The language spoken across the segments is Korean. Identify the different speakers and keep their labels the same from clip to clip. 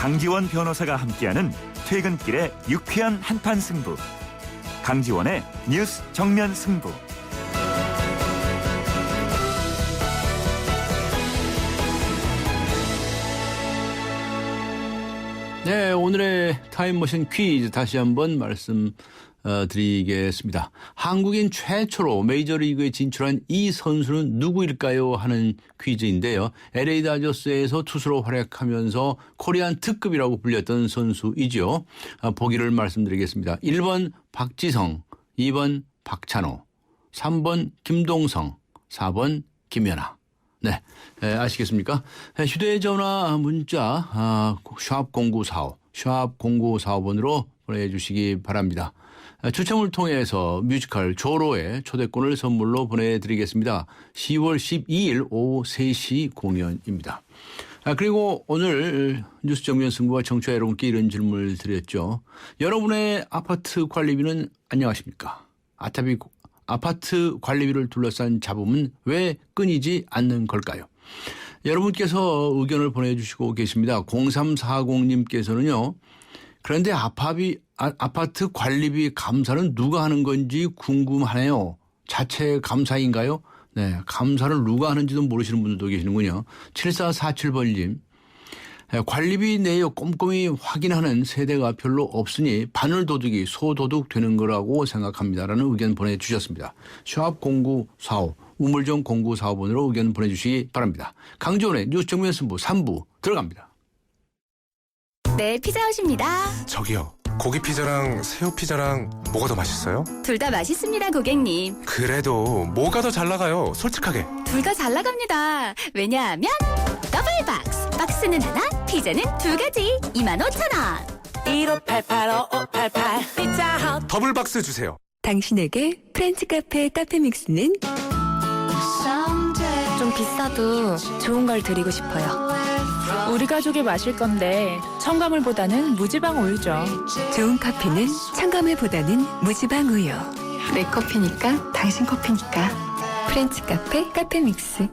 Speaker 1: 강지원 변호사가 함께하는 퇴근길의 유쾌한 한판 승부. 강지원의 뉴스 정면 승부.
Speaker 2: 네, 오늘의 타임머신 퀴즈 다시 한번 말씀드리겠습니다. 한국인 최초로 메이저리그에 진출한 이 선수는 누구일까요? 하는 퀴즈인데요. LA 다저스에서 투수로 활약하면서 코리안 특급이라고 불렸던 선수이죠. 보기를 말씀드리겠습니다. 1번 박지성, 2번 박찬호, 3번 김동성, 4번 김연아. 네, 아시겠습니까? 휴대전화 문자 샵 0945, 샵 0945번으로 보내주시기 바랍니다. 추첨을 통해서 뮤지컬 조로의 초대권을 선물로 보내드리겠습니다. 10월 12일 오후 3시 공연입니다. 그리고 오늘 뉴스 정면 승부와 청취자 여러분께 이런 질문을 드렸죠. 여러분의 아파트 관리비는 안녕하십니까? 아파트 관리비를 둘러싼 잡음은 왜 끊이지 않는 걸까요? 여러분께서 의견을 보내주시고 계십니다. 0340님께서는요. 그런데 아파트 관리비 감사는 누가 하는 건지 궁금하네요. 자체 감사인가요? 네, 감사를 누가 하는지도 모르시는 분들도 계시는군요. 7447번님. 관리비 내역 꼼꼼히 확인하는 세대가 별로 없으니 바늘도둑이 소도둑 되는 거라고 생각합니다라는 의견 보내주셨습니다. 샵 0945 우물정 0945번으로 의견 보내주시기 바랍니다. 강지원의 뉴스 정면 승부 3부 들어갑니다.
Speaker 3: 네, 피자헛입니다.
Speaker 4: 저기요, 고기 피자랑 새우 피자랑 뭐가 더 맛있어요?
Speaker 3: 둘 다 맛있습니다, 고객님.
Speaker 4: 그래도 뭐가 더 잘 나가요? 솔직하게.
Speaker 3: 둘 다 잘 나갑니다. 왜냐하면 더블박스. 박스는 하나, 피자는 두 가지. 25,000원.
Speaker 5: 1588-5588 피자헛.
Speaker 4: 더블박스 주세요.
Speaker 6: 당신에게 프렌치 카페 카페믹스는
Speaker 3: 좀 비싸도 좋은 걸 드리고 싶어요.
Speaker 5: 우리 가족이 마실 건데 첨가물보다는 무지방 우유죠.
Speaker 6: 좋은 커피는 첨가물보다는 무지방 우유.
Speaker 3: 내 커피니까 당신 커피니까.
Speaker 6: 프렌치 카페 카페믹스.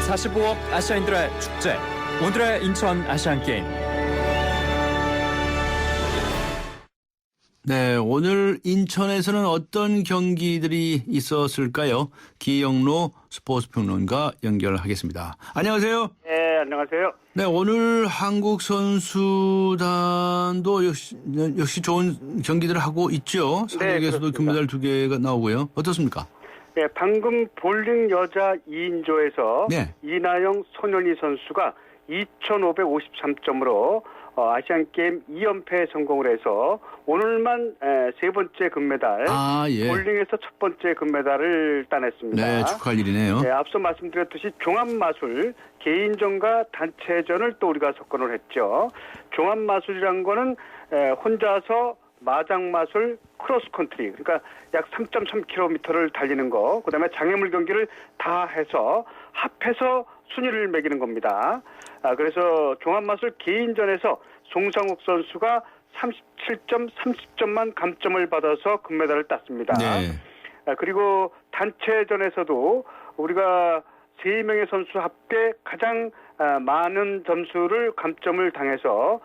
Speaker 7: 45억 아시아인들의 축제, 오늘의 인천 아시안게임.
Speaker 2: 네, 오늘 인천에서는 어떤 경기들이 있었을까요? 기영로 스포츠평론가 연결하겠습니다. 안녕하세요.
Speaker 8: 네, 안녕하세요.
Speaker 2: 네, 오늘 한국 선수단도 역시 좋은 경기들을 하고 있죠. 사격에서도 금메달 2개가 나오고요. 어떻습니까?
Speaker 8: 네, 방금 볼링 여자 2인조에서
Speaker 2: 네.
Speaker 8: 이나영 손현희 선수가 2,553점으로 아시안게임 2연패에 성공을 해서 오늘만 세 번째 금메달,
Speaker 2: 예.
Speaker 8: 볼링에서 첫 번째 금메달을 따냈습니다.
Speaker 2: 네, 축하할 일이네요.
Speaker 8: 네, 앞서 말씀드렸듯이 종합마술 개인전과 단체전을 또 우리가 석권을 했죠. 종합마술이란 거는 혼자서 마장마술 크로스컨트리, 그러니까 약 3.3km를 달리는 거, 그다음에 장애물 경기를 다 해서 합해서 순위를 매기는 겁니다. 그래서 종합마술 개인전에서 송상욱 선수가 37점, 30점만 감점을 받아서 금메달을 땄습니다.
Speaker 2: 네.
Speaker 8: 그리고 단체전에서도 우리가 3명의 선수 합계 가장 많은 점수를 감점을 당해서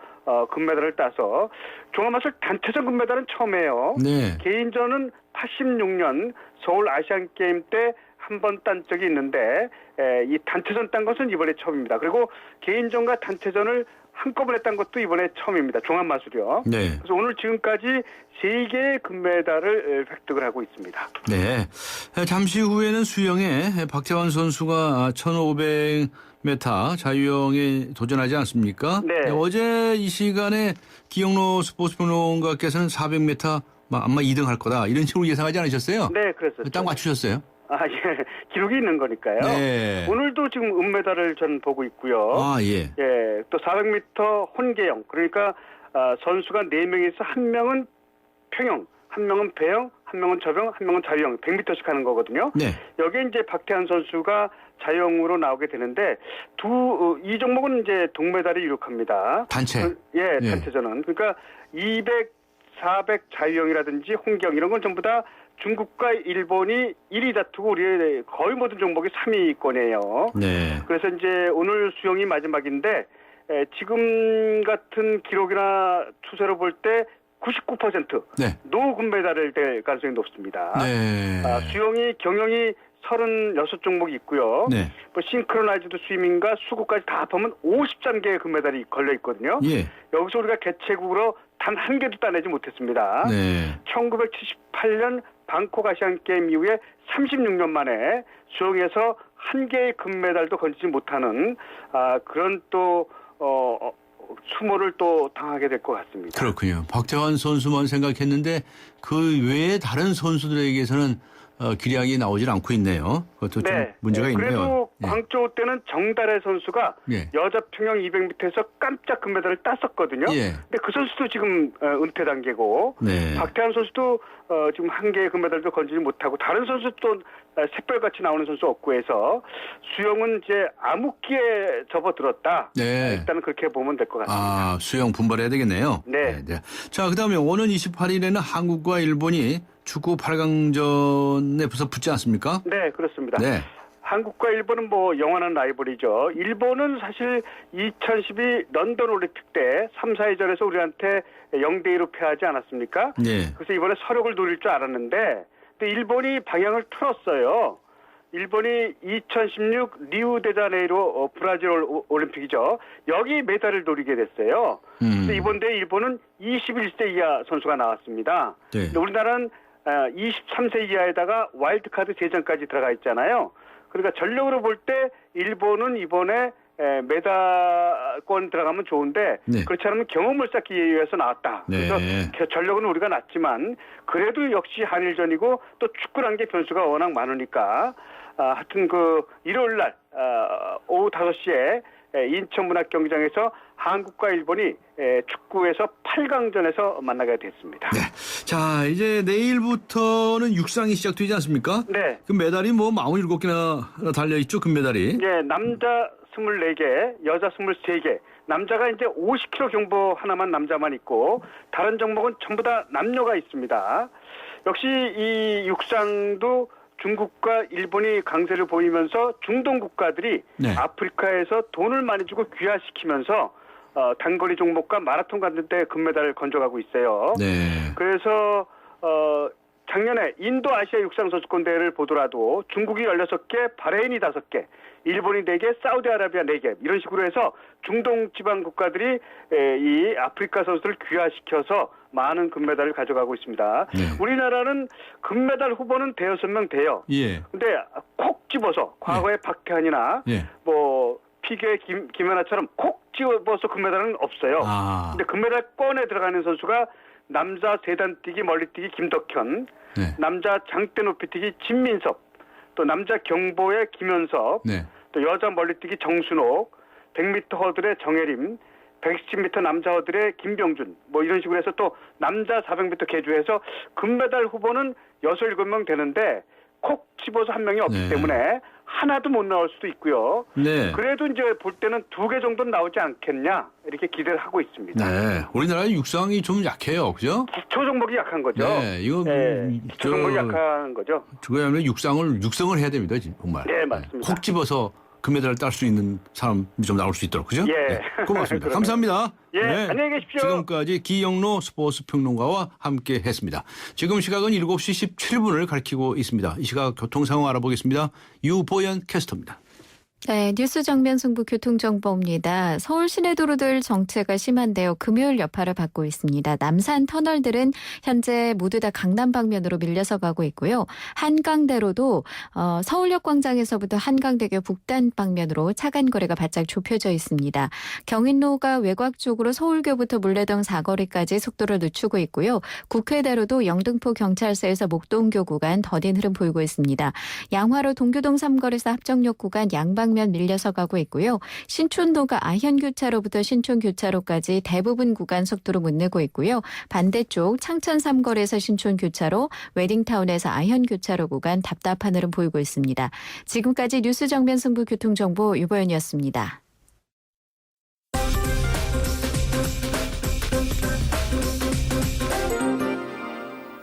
Speaker 8: 금메달을 따서 종합마술 단체전 금메달은 처음이에요.
Speaker 2: 네.
Speaker 8: 개인전은 86년 서울 아시안게임 때 한 번 딴 적이 있는데 이 단체전 딴 것은 이번에 처음입니다. 그리고 개인전과 단체전을 한꺼번에 딴 것도 이번에 처음입니다. 종합마술이요.
Speaker 2: 네.
Speaker 8: 그래서 오늘 지금까지 3개의 금메달을 획득을 하고 있습니다.
Speaker 2: 네. 잠시 후에는 수영에 박태환 선수가 1,500m 자유형에 도전하지 않습니까?
Speaker 8: 네.
Speaker 2: 어제 이 시간에 기영로 스포츠평론가께서는 400m 아마 2등 할 거다 이런 식으로 예상하지 않으셨어요?
Speaker 8: 네, 그랬었죠.
Speaker 2: 딱 맞추셨어요?
Speaker 8: 예. 기록이 있는 거니까요.
Speaker 2: 네.
Speaker 8: 오늘도 지금 은메달을 전 보고 있고요.
Speaker 2: 예.
Speaker 8: 예. 또 400m 혼계형. 그러니까 선수가 4명에서 1명은 평영, 1명은 배영, 1명은 저병, 1명은 자유형. 100m씩 하는 거거든요.
Speaker 2: 네.
Speaker 8: 여기에 이제 박태환 선수가 자유형으로 나오게 되는데 이 종목은 이제 동메달이 유력합니다.
Speaker 2: 단체.
Speaker 8: 예, 단체전은. 그러니까 200, 400 자유형이라든지 홍경 이런 건 전부 다 중국과 일본이 1위 다투고 우리 거의 모든 종목이 3위권이에요.
Speaker 2: 네.
Speaker 8: 그래서 이제 오늘 수영이 마지막인데 지금 같은 기록이나 추세로 볼 때 99%
Speaker 2: 네.
Speaker 8: 노 금메달을 될 가능성이 높습니다.
Speaker 2: 네.
Speaker 8: 수영이 경영이 36종목이 있고요.
Speaker 2: 네.
Speaker 8: 뭐 싱크로나이즈드 스위밍과 수구까지 다 합하면 53개의 금메달이 걸려 있거든요.
Speaker 2: 예.
Speaker 8: 여기서 우리가 개최국으로 단 한 개도 따내지 못했습니다.
Speaker 2: 네.
Speaker 8: 1978년 방콕 아시안 게임 이후에 36년 만에 수영에서 한 개의 금메달도 건지지 못하는 그런 또 수모를 또 당하게 될 것 같습니다.
Speaker 2: 그렇군요. 박태환 선수만 생각했는데 그 외에 다른 선수들에게서는 기량이 나오질 않고 있네요. 그것도 좀 문제가 있네요.
Speaker 8: 그래도
Speaker 2: 예.
Speaker 8: 광저우 때는 정달혜 선수가
Speaker 2: 예.
Speaker 8: 여자 평영 200m에서 깜짝 금메달을 땄었거든요.
Speaker 2: 예.
Speaker 8: 근데 그 선수도 지금 은퇴 단계고
Speaker 2: 네.
Speaker 8: 박태환 선수도 지금 한 개의 금메달도 건지지 못하고 다른 선수도 샛별같이 나오는 선수 없고 해서 수영은 이제 암흑기에 접어들었다.
Speaker 2: 네.
Speaker 8: 일단은 그렇게 보면 될 것 같습니다.
Speaker 2: 수영 분발해야 되겠네요.
Speaker 8: 네.
Speaker 2: 자, 그다음에 오는 28일에는 한국과 일본이 축구 8강전에 붙지 않습니까?
Speaker 8: 네, 그렇습니다.
Speaker 2: 네.
Speaker 8: 한국과 일본은 뭐 영원한 라이벌이죠. 일본은 사실 2012 런던 올림픽 때 3, 4회전에서 우리한테 0대2로 패하지 않았습니까?
Speaker 2: 네.
Speaker 8: 그래서 이번에 서력을 노릴 줄 알았는데 또 일본이 방향을 틀었어요. 일본이 2016 리우데자네이루 브라질 올림픽이죠. 여기 메달을 노리게 됐어요. 그래서 이번 대회 일본은 21세 이하 선수가 나왔습니다.
Speaker 2: 네.
Speaker 8: 근데 우리나라는 23세 이하에다가 와일드카드 3장까지 들어가 있잖아요. 그러니까 전력으로 볼 때 일본은 이번에 메달권 들어가면 좋은데
Speaker 2: 네.
Speaker 8: 그렇지 않으면 경험을 쌓기 위해서 나왔다.
Speaker 2: 네.
Speaker 8: 그래서 전력은 우리가 낮지만 그래도 역시 한일전이고 또 축구라는 게 변수가 워낙 많으니까 하여튼 그 일요일 날 오후 5시에 인천문학경기장에서 한국과 일본이 축구에서 8강전에서 만나게 됐습니다.
Speaker 2: 네. 자, 이제 내일부터는 육상이 시작되지 않습니까?
Speaker 8: 네.
Speaker 2: 그 메달이 뭐 47개나 달려있죠, 금메달이.
Speaker 8: 예, 남자 24개, 여자 23개. 남자가 이제 50kg 경보 하나만 남자만 있고 다른 종목은 전부 다 남녀가 있습니다. 역시 이 육상도 중국과 일본이 강세를 보이면서 중동 국가들이
Speaker 2: 네.
Speaker 8: 아프리카에서 돈을 많이 주고 귀화시키면서 단거리 종목과 마라톤 같은 데 금메달을 건져가고 있어요.
Speaker 2: 네.
Speaker 8: 그래서 작년에 인도 아시아 육상 선수권 대회를 보더라도 중국이 16개, 바레인이 5개, 일본이 4개, 사우디아라비아 4개 이런 식으로 해서 중동 지방 국가들이 이 아프리카 선수들을 귀화시켜서 많은 금메달을 가져가고 있습니다.
Speaker 2: 네.
Speaker 8: 우리나라는 금메달 후보는 대여섯 명 돼요.
Speaker 2: 예.
Speaker 8: 근데 콕 집어서 과거에 박태환이나
Speaker 2: 예.
Speaker 8: 뭐 피겨의 김연아처럼 콕 집어서 금메달은 없어요. 근데 금메달 권에 들어가는 선수가 남자 세단뛰기 멀리뛰기 김덕현,
Speaker 2: 네.
Speaker 8: 남자 장대 높이뛰기 진민섭, 또 남자 경보의 김현섭,
Speaker 2: 네.
Speaker 8: 또 여자 멀리뛰기 정순옥, 100m 허들의 정혜림, 110m 남자 허들의 김병준 뭐 이런 식으로 해서 또 남자 400m 계주에서 금메달 후보는 6, 7명 되는데 콕 집어서 한 명이 없기
Speaker 2: 네.
Speaker 8: 때문에 하나도 못 나올 수도 있고요.
Speaker 2: 네.
Speaker 8: 그래도 이제 볼 때는 2개 정도는 나오지 않겠냐 이렇게 기대를 하고 있습니다.
Speaker 2: 네. 우리나라 육상이 좀 약해요. 그죠?
Speaker 8: 기초 종목이 약한 거죠.
Speaker 2: 네. 이거
Speaker 8: 기초 종목이 약한 거죠.
Speaker 2: 그야말로 육성을 해야 됩니다. 정말.
Speaker 8: 네, 맞습니다.
Speaker 2: 콕 집어서 금메달을 딸 수 있는 사람이 좀 나올 수 있도록. 그죠?
Speaker 8: 예.
Speaker 2: 네. 고맙습니다.
Speaker 8: 그러네요.
Speaker 2: 감사합니다.
Speaker 8: 예, 안녕히 계십시오.
Speaker 2: 지금까지 기영로 스포츠 평론가와 함께 했습니다. 지금 시각은 7시 17분을 가리키고 있습니다. 이 시각 교통 상황 알아보겠습니다. 유보연 캐스터입니다.
Speaker 9: 네, 뉴스 정면 승부 교통정보입니다. 서울 시내도로들 정체가 심한데요. 금요일 여파를 받고 있습니다. 남산 터널들은 현재 모두 다 강남 방면으로 밀려서 가고 있고요. 한강대로도 서울역 광장에서부터 한강대교 북단 방면으로 차간 거리가 바짝 좁혀져 있습니다. 경인로가 외곽 쪽으로 서울교부터 물레동 사거리까지 속도를 늦추고 있고요. 국회대로도 영등포 경찰서에서 목동교 구간 더딘 흐름 보이고 있습니다. 양화로 동교동 3거리에서 합정역 구간 양방 면 밀려서 가고 있고요. 신촌도가 아현교차로부터 신촌교차로까지 대부분 구간 속도로 못 내고 있고요. 반대쪽 창천 3거리에서 신촌교차로, 웨딩타운에서 아현교차로 구간 답답한 흐름 보이고 있습니다. 지금까지 뉴스 정면 승부 교통정보 유보연이었습니다.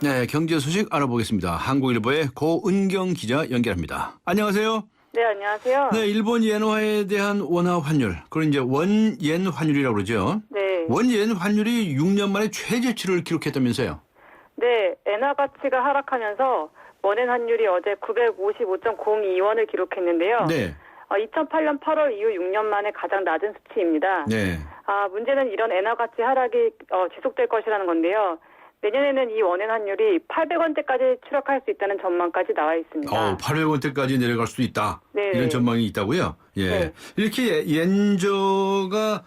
Speaker 2: 네, 경제 소식 알아보겠습니다. 한국일보의 고은경 기자 연결합니다. 안녕하세요.
Speaker 10: 네, 안녕하세요.
Speaker 2: 네, 일본 엔화에 대한 원화 환율, 그걸 이제 원옌 환율이라고 그러죠.
Speaker 10: 네.
Speaker 2: 원옌 환율이 6년 만에 최저치를 기록했다면서요.
Speaker 10: 네, 엔화 가치가 하락하면서 원엔 환율이 어제 955.02원을 기록했는데요.
Speaker 2: 네.
Speaker 10: 2008년 8월 이후 6년 만에 가장 낮은 수치입니다.
Speaker 2: 네.
Speaker 10: 문제는 이런 엔화 가치 하락이 지속될 것이라는 건데요. 내년에는 이 원엔 환율이 800원대까지 추락할 수 있다는 전망까지 나와 있습니다.
Speaker 2: 800원대까지 내려갈 수도 있다.
Speaker 10: 네.
Speaker 2: 이런 전망이 있다고요? 예.
Speaker 10: 네.
Speaker 2: 이렇게 엔저가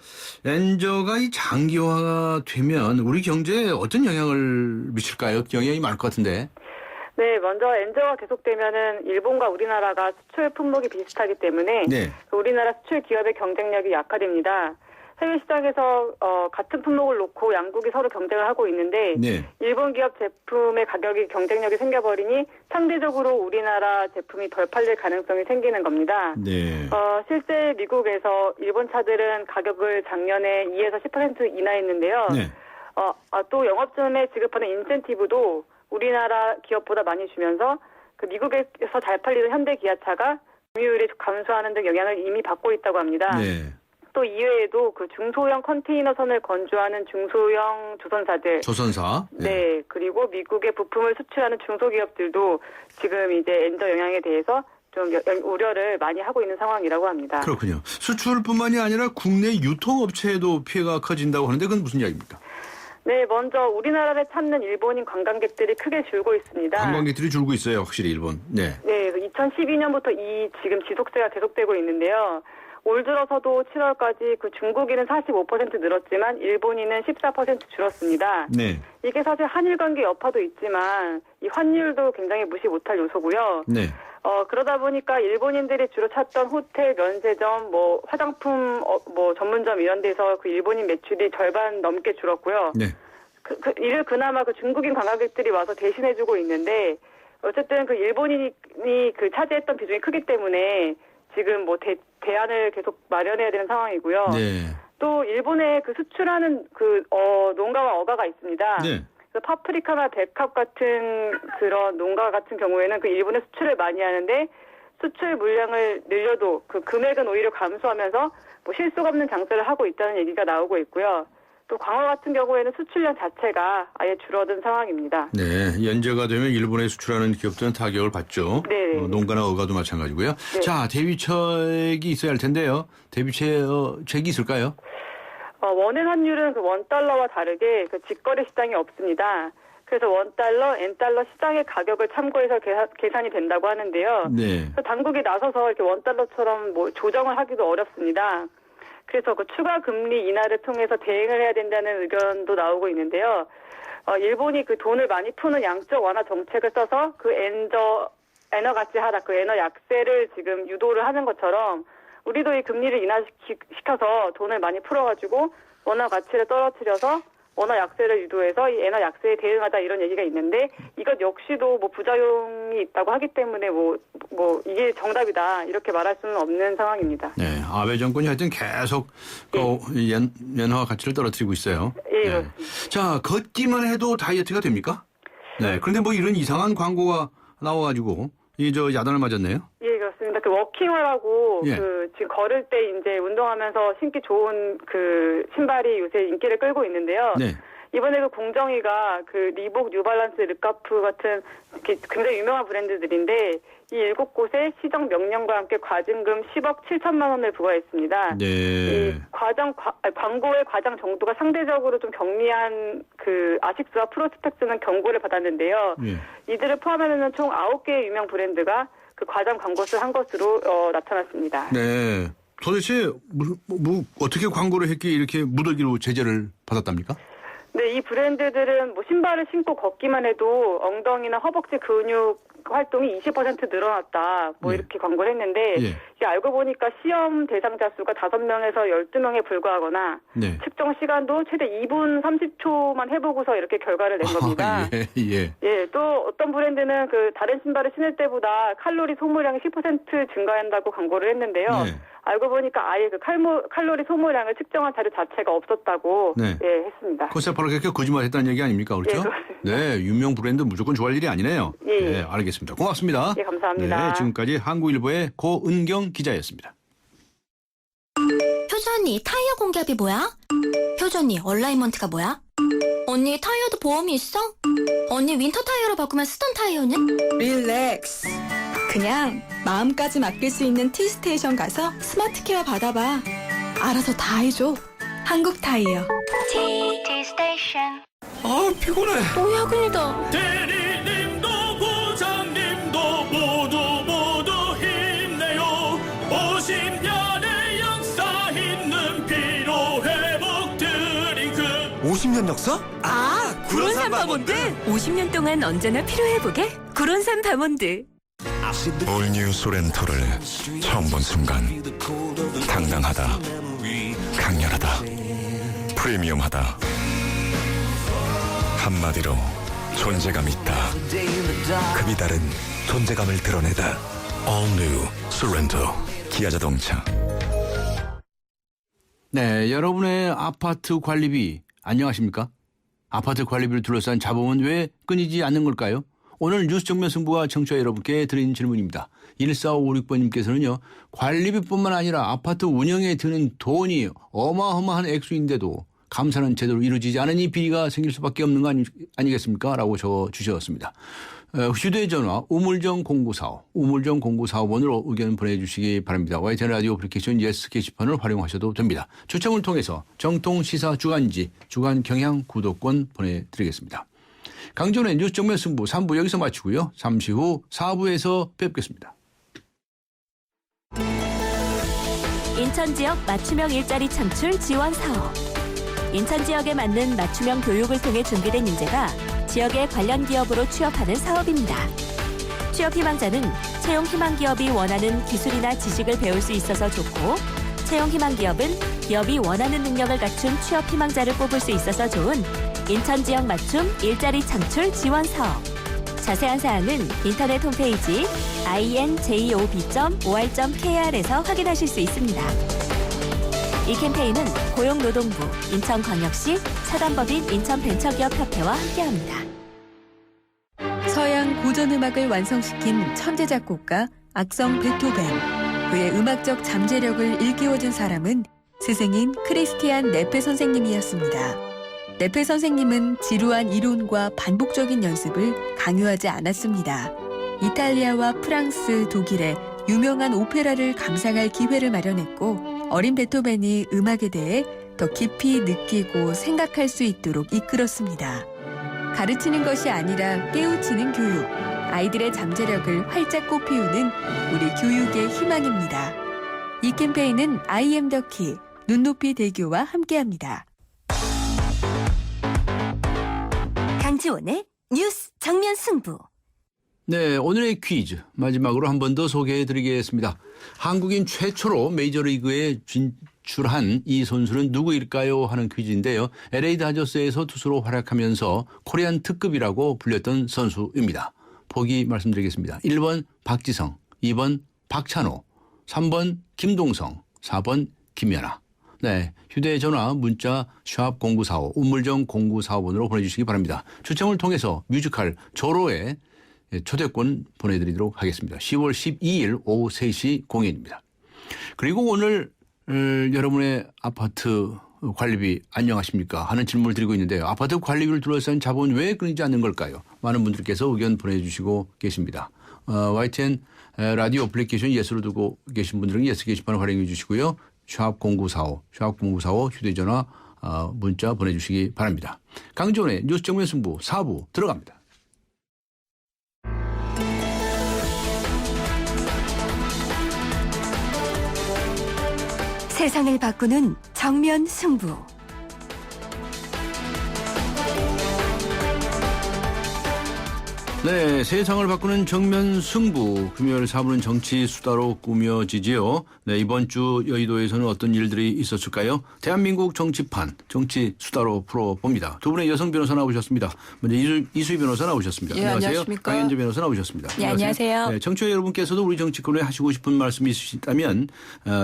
Speaker 2: 이 장기화가 되면 우리 경제에 어떤 영향을 미칠까요? 영향이 많을 것 같은데.
Speaker 10: 네, 먼저 엔저가 계속되면은 일본과 우리나라가 수출 품목이 비슷하기 때문에
Speaker 2: 네.
Speaker 10: 우리나라 수출 기업의 경쟁력이 약화됩니다. 해외 시장에서 같은 품목을 놓고 양국이 서로 경쟁을 하고 있는데
Speaker 2: 네.
Speaker 10: 일본 기업 제품의 가격이 경쟁력이 생겨버리니 상대적으로 우리나라 제품이 덜 팔릴 가능성이 생기는 겁니다.
Speaker 2: 네.
Speaker 10: 실제 미국에서 일본 차들은 가격을 작년에 2에서 10% 인하했는데요.
Speaker 2: 네.
Speaker 10: 또 영업점에 지급하는 인센티브도 우리나라 기업보다 많이 주면서 그 미국에서 잘 팔리는 현대 기아차가 점유율이 감소하는 등 영향을 이미 받고 있다고 합니다.
Speaker 2: 네.
Speaker 10: 또 이외에도 그 중소형 컨테이너선을 건조하는 중소형 조선사들,
Speaker 2: 조선사.
Speaker 10: 네, 그리고 미국에 부품을 수출하는 중소기업들도 지금 이제 엔저 영향에 대해서 좀 우려를 많이 하고 있는 상황이라고 합니다.
Speaker 2: 그렇군요. 수출뿐만이 아니라 국내 유통업체에도 피해가 커진다고 하는데 그건 무슨 이야기입니까?
Speaker 10: 네, 먼저 우리나라를 찾는 일본인 관광객들이 크게 줄고 있습니다.
Speaker 2: 관광객들이 줄고 있어요, 확실히 일본. 네.
Speaker 10: 네, 2012년부터 지금 지속세가 계속되고 있는데요. 올 들어서도 7월까지 그 중국인은 45% 늘었지만 일본인은 14% 줄었습니다.
Speaker 2: 네.
Speaker 10: 이게 사실 한일 관계 여파도 있지만 이 환율도 굉장히 무시 못할 요소고요.
Speaker 2: 네.
Speaker 10: 그러다 보니까 일본인들이 주로 찾던 호텔, 면세점, 화장품, 전문점 이런 데서 그 일본인 매출이 절반 넘게 줄었고요.
Speaker 2: 네.
Speaker 10: 이를 그나마 그 중국인 관광객들이 와서 대신해주고 있는데 어쨌든 그 일본인이 그 차지했던 비중이 크기 때문에 지금 대안을 계속 마련해야 되는 상황이고요.
Speaker 2: 네.
Speaker 10: 또 일본에 그 수출하는 농가와 어가가 있습니다.
Speaker 2: 네.
Speaker 10: 파프리카나 백합 같은 그런 농가 같은 경우에는 그 일본에 수출을 많이 하는데 수출 물량을 늘려도 그 금액은 오히려 감소하면서 실속 없는 장사를 하고 있다는 얘기가 나오고 있고요. 또 광어 같은 경우에는 수출량 자체가 아예 줄어든 상황입니다.
Speaker 2: 네, 연재가 되면 일본에 수출하는 기업들은 타격을 받죠.
Speaker 10: 네.
Speaker 2: 농가나 어가도 마찬가지고요.
Speaker 10: 네.
Speaker 2: 자, 대비책이 있어야 할 텐데요. 대비책이 있을까요?
Speaker 10: 원엔 환율은 그 원달러와 다르게 그 직거래 시장이 없습니다. 그래서 원달러, 엔달러 시장의 가격을 참고해서 계산이 된다고 하는데요.
Speaker 2: 네.
Speaker 10: 그래서 당국이 나서서 이렇게 원달러처럼 조정을 하기도 어렵습니다. 그래서 그 추가 금리 인하를 통해서 대응을 해야 된다는 의견도 나오고 있는데요. 일본이 그 돈을 많이 푸는 양적 완화 정책을 써서 그 엔화 가치 하락, 그 엔화 약세를 지금 유도를 하는 것처럼 우리도 이 금리를 인하시켜서 돈을 많이 풀어가지고 원화 가치를 떨어뜨려서 원화 약세를 유도해서 이 엔화 약세에 대응하자 이런 얘기가 있는데 이것 역시도 부작용이 있다고 하기 때문에 이게 정답이다 이렇게 말할 수는 없는 상황입니다.
Speaker 2: 네, 아베 정권이 하여튼 계속 엔화 가치를 떨어뜨리고 있어요.
Speaker 10: 예,
Speaker 2: 네. 자, 걷기만 해도 다이어트가 됩니까? 네, 그런데 이런 이상한 광고가 나와가지고 야단을 맞았네요.
Speaker 10: 예, 그렇습니다. 그 워킹화라고
Speaker 2: 예.
Speaker 10: 지금 걸을 때 이제 운동하면서 신기 좋은 그 신발이 요새 인기를 끌고 있는데요.
Speaker 2: 네.
Speaker 10: 이번에 그 공정위가 그 리복, 뉴발란스, 르카프 같은 굉장히 유명한 브랜드들인데 이 7곳에 시정 명령과 함께 과징금 10억 7천만 원을 부과했습니다.
Speaker 2: 네.
Speaker 10: 이 광고의 과장 정도가 상대적으로 좀 경미한 그 아식스와 프로스펙스는 경고를 받았는데요.
Speaker 2: 예.
Speaker 10: 이들을 포함하면 총 9개의 유명 브랜드가 그 과장 광고를 한 것으로 나타났습니다.
Speaker 2: 네. 도대체 어떻게 광고를 했기에 이렇게 무더기로 제재를 받았답니까?
Speaker 10: 네, 이 브랜드들은 신발을 신고 걷기만 해도 엉덩이나 허벅지 근육 활동이 20% 늘어났다. 이렇게 광고를 했는데
Speaker 2: 예.
Speaker 10: 이게 알고 보니까 시험 대상자 수가 5명에서 12명에 불과하거나
Speaker 2: 네.
Speaker 10: 측정 시간도 최대 2분 30초만 해보고서 이렇게 결과를 낸 겁니다.
Speaker 2: 예.
Speaker 10: 예, 또 어떤 브랜드는 그 다른 신발을 신을 때보다 칼로리 소모량이 10% 증가한다고 광고를 했는데요.
Speaker 2: 네.
Speaker 10: 알고 보니까 아예 그 칼로리 소모량을 측정한 자료 자체가 없었다고
Speaker 2: 네.
Speaker 10: 예, 했습니다.
Speaker 2: 코세파르케 거짓말했다는 얘기 아닙니까? 그렇죠?
Speaker 10: 예, 그렇습니다.
Speaker 2: 네, 유명 브랜드 무조건 좋아할 일이 아니네요.
Speaker 10: 예.
Speaker 2: 네, 알겠습니다. 고맙습니다.
Speaker 10: 예, 감사합니다.
Speaker 2: 네, 지금까지 한국일보의 고은경 기자였습니다.
Speaker 3: 효주 언니, 타이어 공개합이 뭐야? 효주 언니, 얼라이먼트가 뭐야? 언니, 타이어도 보험이 있어? 언니, 윈터 타이어로 바꾸면 쓰던 타이어는?
Speaker 6: 릴렉스. 그냥 마음까지 맡길 수 있는 T스테이션 가서 스마트 케어 받아봐. 알아서 다 해줘. 한국 타이어.
Speaker 3: T-스테이션.
Speaker 4: 아 피곤해.
Speaker 3: 또 야근이다.
Speaker 1: 대리님도 부장님도 모두 힘내요. 50년의 역사 있는 피로회복 드링크.
Speaker 4: 50년 역사?
Speaker 6: 구론산 바몬드. 50년 동안 언제나 필요해보게. 구론산 바몬드.
Speaker 11: 올뉴 소렌토를 처음 본 순간 당당하다, 강렬하다, 프리미엄하다. 한마디로 존재감 있다. 급이 다른 존재감을 드러내다. All New Sorento. 기아자동차.
Speaker 2: 네, 여러분의 아파트 관리비 안녕하십니까? 아파트 관리비를 둘러싼 잡음은 왜 끊이지 않는 걸까요? 오늘 뉴스 정면 승부가 청취자 여러분께 드린 질문입니다. 1456번님께서는요. 관리비뿐만 아니라 아파트 운영에 드는 돈이 어마어마한 액수인데도 감사는 제대로 이루어지지 않으니 비리가 생길 수밖에 없는 거 아니겠습니까? 라고 적어주셨습니다. 휴대전화 우물정 0945, 우물정 0945번으로 의견 보내주시기 바랍니다. YTN 라디오 어플리케이션 예스 게시판을 활용하셔도 됩니다. 추첨을 통해서 정통 시사 주간지, 주간 경향 구독권 보내드리겠습니다. 강전의 뉴스 정면 승부 3부 여기서 마치고요. 잠시 후 4부에서 뵙겠습니다.
Speaker 12: 인천 지역 맞춤형 일자리 창출 지원 사업. 인천 지역에 맞는 맞춤형 교육을 통해 준비된 인재가 지역의 관련 기업으로 취업하는 사업입니다. 취업 희망자는 채용 희망 기업이 원하는 기술이나 지식을 배울 수 있어서 좋고, 채용 희망 기업은 기업이 원하는 능력을 갖춘 취업 희망자를 뽑을 수 있어서 좋은 인천 지역 맞춤 일자리 창출 지원 사업. 자세한 사항은 인터넷 홈페이지 injob.or.kr에서 확인하실 수 있습니다. 이 캠페인은 고용노동부, 인천광역시, 사단법인 인천벤처기업협회와 함께합니다.
Speaker 6: 서양 고전음악을 완성시킨 천재 작곡가 악성 베토벤. 그의 음악적 잠재력을 일깨워준 사람은 스승인 크리스티안 네페 선생님이었습니다. 네페 선생님은 지루한 이론과 반복적인 연습을 강요하지 않았습니다. 이탈리아와 프랑스, 독일의 유명한 오페라를 감상할 기회를 마련했고, 어린 베토벤이 음악에 대해 더 깊이 느끼고 생각할 수 있도록 이끌었습니다. 가르치는 것이 아니라 깨우치는 교육, 아이들의 잠재력을 활짝 꽃피우는 우리 교육의 희망입니다. 이 캠페인은 I am the key, 눈높이 대교와 함께합니다.
Speaker 12: 강지원의 뉴스 정면 승부.
Speaker 2: 네, 오늘의 퀴즈 마지막으로 한 번 더 소개해드리겠습니다. 한국인 최초로 메이저리그에 진출한 이 선수는 누구일까요? 하는 퀴즈인데요. LA 다저스에서 투수로 활약하면서 코리안 특급이라고 불렸던 선수입니다. 보기 말씀드리겠습니다. 1번 박지성, 2번 박찬호, 3번 김동성, 4번 김연아. 네, 휴대전화, 문자, 샵 0945, 우물정 0945번으로 보내주시기 바랍니다. 추첨을 통해서 뮤지컬 조로의 초대권 보내드리도록 하겠습니다. 10월 12일 오후 3시 공연입니다. 그리고 오늘 여러분의 아파트 관리비 안녕하십니까 하는 질문을 드리고 있는데요. 아파트 관리비를 둘러싼 자본은 왜 끊이지 않는 걸까요? 많은 분들께서 의견 보내주시고 계십니다. YTN 라디오 어플리케이션 예스로 두고 계신 분들은 예스 게시판을 활용해 주시고요. 샵 0945, 샵 0945 휴대전화 문자 보내주시기 바랍니다. 강지원의 뉴스 정면 승부 4부 들어갑니다.
Speaker 12: 세상을 바꾸는 정면 승부.
Speaker 2: 네, 세상을 바꾸는 정면 승부. 금요일 4부는 정치 수다로 꾸며지지요. 네, 이번 주 여의도에서는 어떤 일들이 있었을까요? 대한민국 정치판, 정치 수다로 풀어봅니다. 두 분의 여성 변호사 나오셨습니다. 먼저 이수희 변호사 나오셨습니다.
Speaker 13: 예,
Speaker 2: 안녕하세요. 강현재 변호사 나오셨습니다.
Speaker 12: 네, 안녕하세요.
Speaker 2: 네, 청취자 여러분께서도 우리 정치권에 하시고 싶은 말씀이 있으시다면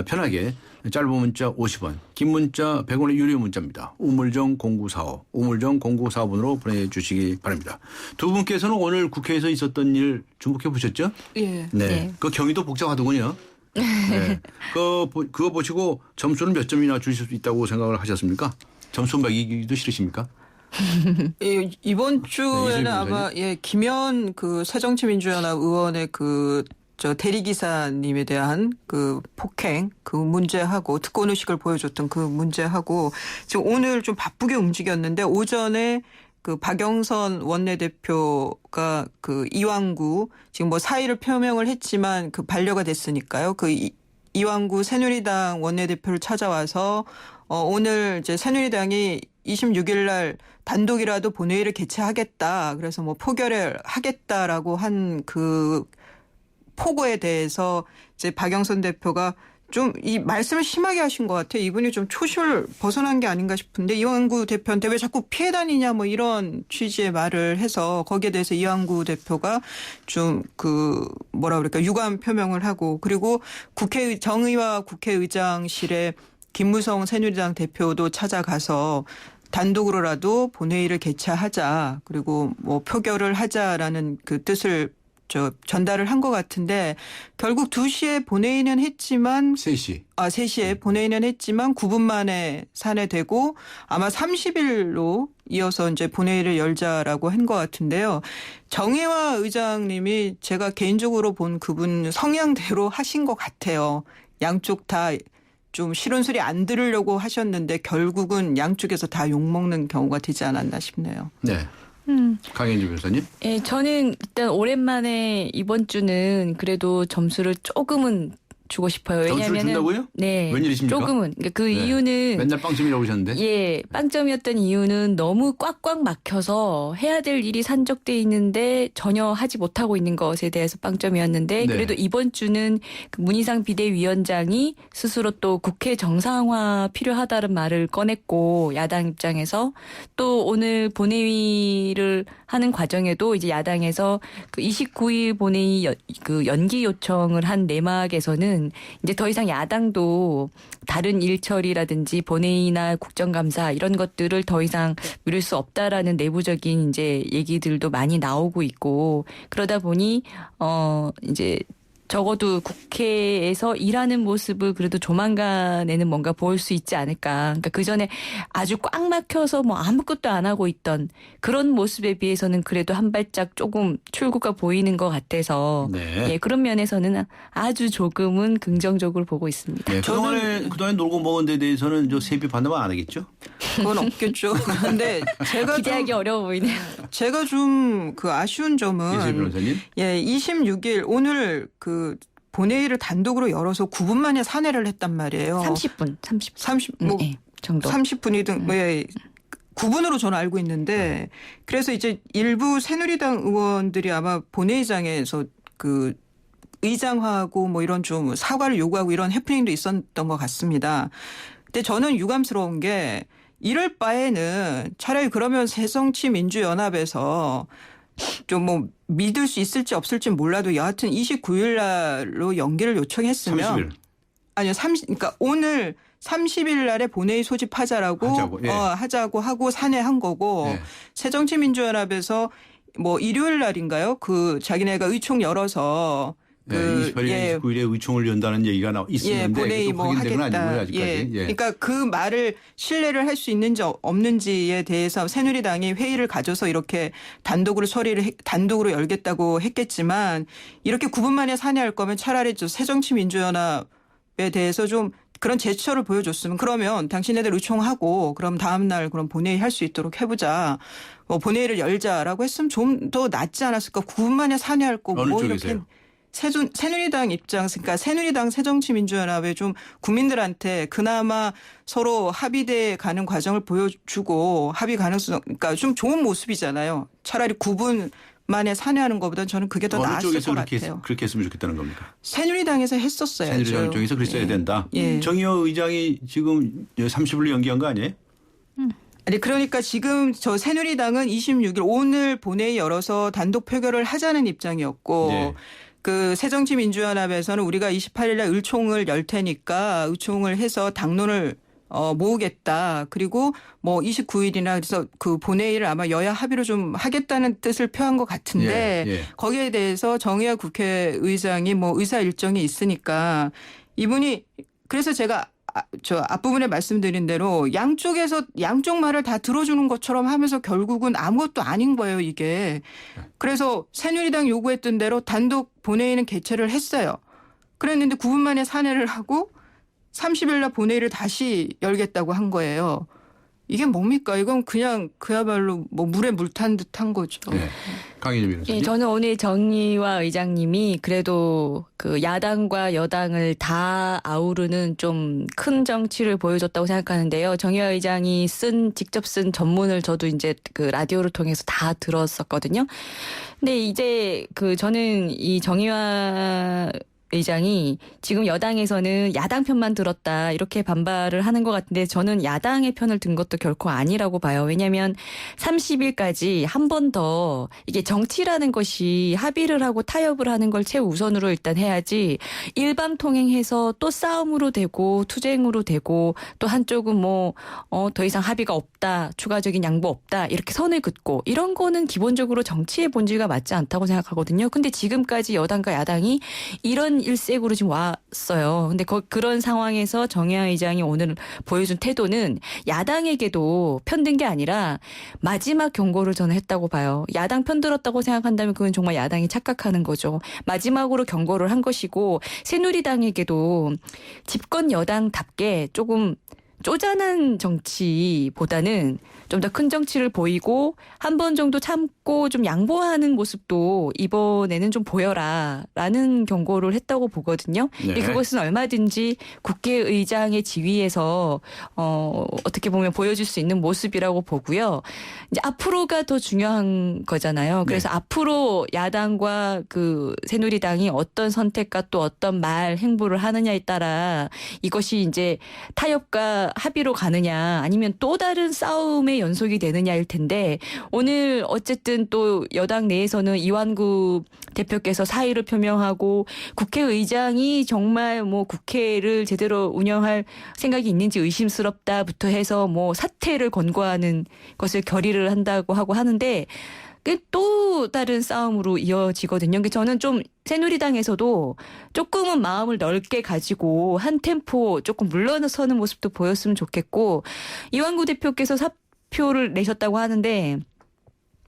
Speaker 2: 편하게 짧은 문자 50원, 긴 문자 100원의 유료 문자입니다. 우물정 0945, 우물정 0945번으로 보내주시기 바랍니다. 두 분께서는 오늘 국회에서 있었던 일 주목해 보셨죠?
Speaker 13: 예.
Speaker 2: 네. 그 경위도 복잡하더군요. 네. 그거 보시고 점수는 몇 점이나 주실 수 있다고 생각을 하셨습니까? 점수 매기기도 싫으십니까?
Speaker 13: 예, 이번 주에는
Speaker 2: 네,
Speaker 13: 아마 김현 그 새정치민주연합 의원의 대리기사님에 대한 그 폭행 그 문제하고 특권 의식을 보여줬던 그 문제하고 지금 오늘 좀 바쁘게 움직였는데 오전에 그 박영선 원내대표가 그 이왕구 지금 뭐 사의를 표명을 했지만 그 반려가 됐으니까요. 그 이왕구 새누리당 원내대표를 찾아와서 오늘 이제 새누리당이 26일 날 단독이라도 본회의를 개최하겠다. 그래서 뭐 포결을 하겠다라고 한 그 포고에 대해서 이제 박영선 대표가 좀 이 말씀을 심하게 하신 것 같아요. 이분이 좀 초심을 벗어난 게 아닌가 싶은데 이왕구 대표한테 왜 자꾸 피해 다니냐 뭐 이런 취지의 말을 해서 거기에 대해서 이왕구 대표가 좀 유감 표명을 하고 그리고 정의와 국회의장실에 김무성 새누리당 대표도 찾아가서 단독으로라도 본회의를 개최하자 그리고 뭐 표결을 하자라는 그 뜻을 전달을 한 것 같은데 결국 2시에 본회의는 했지만 3시에 본회의는 했지만 9분 만에 산회되고 아마 30일로 이어서 이제 본회의를 열자라고 한 것 같은데요. 정의화 의장님이 제가 개인적으로 본 그분 성향대로 하신 것 같아요. 양쪽 다 좀 싫은 소리 안 들으려고 하셨는데 결국은 양쪽에서 다 욕먹는 경우가 되지 않았나 싶네요.
Speaker 2: 네. 강현주 변호사님.
Speaker 14: 예, 저는 일단 오랜만에 이번 주는 그래도 점수를 조금은 주고 싶어요.
Speaker 2: 점수를
Speaker 14: 왜냐하면
Speaker 2: 준다고요?
Speaker 14: 네.
Speaker 2: 웬일이십니까?
Speaker 14: 조금은. 그러니까 그
Speaker 2: 네.
Speaker 14: 이유는
Speaker 2: 맨날 빵점이라고 그러셨는데.
Speaker 14: 예, 빵점이었던 이유는 너무 꽉꽉 막혀서 해야 될 일이 산적돼 있는데 전혀 하지 못하고 있는 것에 대해서 빵점이었는데
Speaker 2: 네.
Speaker 14: 그래도 이번 주는 그 문희상 비대위원장이 스스로 또 국회 정상화 필요하다는 말을 꺼냈고 야당 입장에서 또 오늘 본회의를 하는 과정에도 이제 야당에서 그 29일 본회의 연기 요청을 한 내막에서는 이제 더 이상 야당도 다른 일 처리라든지 본회의나 국정감사 이런 것들을 더 이상 미룰 수 없다라는 내부적인 이제 얘기들도 많이 나오고 있고 그러다 보니 이제 적어도 국회에서 일하는 모습을 그래도 조만간에는 뭔가 보일 수 있지 않을까. 그러니까 그 전에 아주 꽉 막혀서 뭐 아무것도 안 하고 있던 그런 모습에 비해서는 그래도 한 발짝 조금 출구가 보이는 것 같아서
Speaker 2: 네.
Speaker 14: 예, 그런 면에서는 아주 조금은 긍정적으로 보고 있습니다.
Speaker 2: 네, 그동안에 놀고 먹은 데 대해서는 세비 반납 안 하겠죠?
Speaker 13: 그건 없겠죠. 근데 제가
Speaker 14: 기대하기 어려워 보이네요.
Speaker 13: 제가 좀 그 아쉬운 점은
Speaker 2: 이수희 변호사님.
Speaker 13: 26일 오늘 그 본회의를 단독으로 열어서 9분 만에 산회를 했단 말이에요.
Speaker 14: 30분 정도.
Speaker 13: 30분이든 9분으로 저는 알고 있는데 그래서 이제 일부 새누리당 의원들이 아마 본회의장에서 그 의장하고 뭐 이런 좀 사과를 요구하고 이런 해프닝도 있었던 것 같습니다. 근데 저는 유감스러운 게 이럴 바에는 차라리 그러면 새정치민주연합에서 좀 뭐 믿을 수 있을지 없을지 몰라도 여하튼 29일 날로 연기를 요청했으면
Speaker 2: 30일.
Speaker 13: 아니요. 그러니까 오늘 30일 날에 본회의 소집하자라고 하자고 하고 산회한 거고
Speaker 2: 네.
Speaker 13: 새정치민주연합에서 뭐 일요일 날인가요? 그 자기네가 의총 열어서
Speaker 2: 네, 28일, 29일에 의총을 연다는 얘기가 있었는데
Speaker 13: 본회의 뭐
Speaker 2: 확인된 건
Speaker 13: 하겠다.
Speaker 2: 아니고요, 아직까지.
Speaker 13: 그러니까 그 말을 신뢰를 할 수 있는지 없는지에 대해서 새누리당이 회의를 가져서 이렇게 단독으로 열겠다고 했겠지만 이렇게 9분 만에 산회할 거면 차라리 새정치민주연합에 대해서 좀 그런 제스처를 보여줬으면 그러면 당신네들 의총하고 그럼 다음 날 그럼 본회의 할 수 있도록 해보자. 뭐 본회의를 열자라고 했으면 좀 더 낫지 않았을까. 9분 만에 산회할 거고
Speaker 2: 어느
Speaker 13: 뭐
Speaker 2: 쪽이세요?
Speaker 13: 이렇게. 새누리당 입장, 그러니까 새누리당 새정치민주연합에 좀 국민들한테 그나마 서로 합의돼 가는 과정을 보여주고 합의 가능성, 그러니까 좀 좋은 모습이잖아요. 차라리 9분 만에 산회하는 것보다 저는 그게 더
Speaker 2: 어느
Speaker 13: 나았을
Speaker 2: 쪽에서
Speaker 13: 것 같아요.
Speaker 2: 그렇게 했으면 좋겠다는 겁니까?
Speaker 13: 새누리당에서 했었어요.
Speaker 2: 새누리당 쪽에서 그랬어야 된다.
Speaker 13: 예.
Speaker 2: 정의호 의장이 지금 30일로 연기한 거 아니에요?
Speaker 13: 아니 그러니까 지금 저 새누리당은 26일 오늘 본회의 열어서 단독 표결을 하자는 입장이었고
Speaker 2: 네.
Speaker 13: 그 새정치민주연합에서는 우리가 28일날 의총을 열 테니까 의총을 해서 당론을 모으겠다. 그리고 뭐 29일이나 그래서 그 본회의를 아마 여야 합의로 좀 하겠다는 뜻을 표한 것 같은데
Speaker 2: 예, 예.
Speaker 13: 거기에 대해서 정의화 국회의장이 뭐 의사 일정이 있으니까 이분이 그래서 제가 저 앞부분에 말씀드린 대로 양쪽 말을 다 들어주는 것처럼 하면서 결국은 아무것도 아닌 거예요, 이게. 그래서 새누리당 요구했던 대로 단독 본회의는 개최를 했어요. 그랬는데 9분 만에 산회를 하고 30일 날 본회의를 다시 열겠다고 한 거예요. 이게 뭡니까? 이건 그냥 그야말로 뭐 물에 물 탄 듯한 거죠.
Speaker 2: 네. 강희정 변호사님.
Speaker 14: 예, 저는 오늘 정의화 의장님이 그래도 그 야당과 여당을 다 아우르는 좀 큰 정치를 보여줬다고 생각하는데요. 정의화 의장이 직접 쓴 전문을 저도 이제 그 라디오를 통해서 다 들었었거든요. 근데 이제 저는 이 정의화 의장이 지금 여당에서는 야당 편만 들었다 이렇게 반발을 하는 것 같은데 저는 야당의 편을 든 것도 결코 아니라고 봐요. 왜냐하면 30일까지 한 번 더 이게 정치라는 것이 합의를 하고 타협을 하는 걸 최우선으로 일단 해야지 일방통행해서 또 싸움으로 되고 투쟁으로 되고 또 한쪽은 더 이상 합의가 없다 추가적인 양보 없다 이렇게 선을 긋고 이런 거는 기본적으로 정치의 본질과 맞지 않다고 생각하거든요. 근데 지금까지 여당과 야당이 이런 일색으로 지금 왔어요. 근데 그런 상황에서 정의화 의장이 오늘 보여준 태도는 야당에게도 편든 게 아니라 마지막 경고를 저는 했다고 봐요. 야당 편들었다고 생각한다면 그건 정말 야당이 착각하는 거죠. 마지막으로 경고를 한 것이고 새누리당에게도 집권 여당답게 조금 쪼잔한 정치보다는 좀 더 큰 정치를 보이고 한 번 정도 참고 좀 양보하는 모습도 이번에는 좀 보여라라는 경고를 했다고 보거든요.
Speaker 2: 네.
Speaker 14: 그것은 얼마든지 국회의장의 지위에서 어떻게 보면 보여줄 수 있는 모습이라고 보고요. 이제 앞으로가 더 중요한 거잖아요. 그래서
Speaker 2: 네.
Speaker 14: 앞으로 야당과 그 새누리당이 어떤 선택과 또 어떤 말 행보를 하느냐에 따라 이것이 이제 타협과 합의로 가느냐 아니면 또 다른 싸움의 연속이 되느냐일 텐데 오늘 어쨌든 또 여당 내에서는 이완구 대표께서 사의를 표명하고 국회의장이 정말 국회를 제대로 운영할 생각이 있는지 의심스럽다부터 해서 사퇴를 권고하는 것을 결의를 한다고 하고 하는데 또 다른 싸움으로 이어지거든요. 그러니까 저는 좀 새누리당에서도 조금은 마음을 넓게 가지고 한 템포 조금 물러서는 모습도 보였으면 좋겠고 이완구 대표께서 사표를 내셨다고 하는데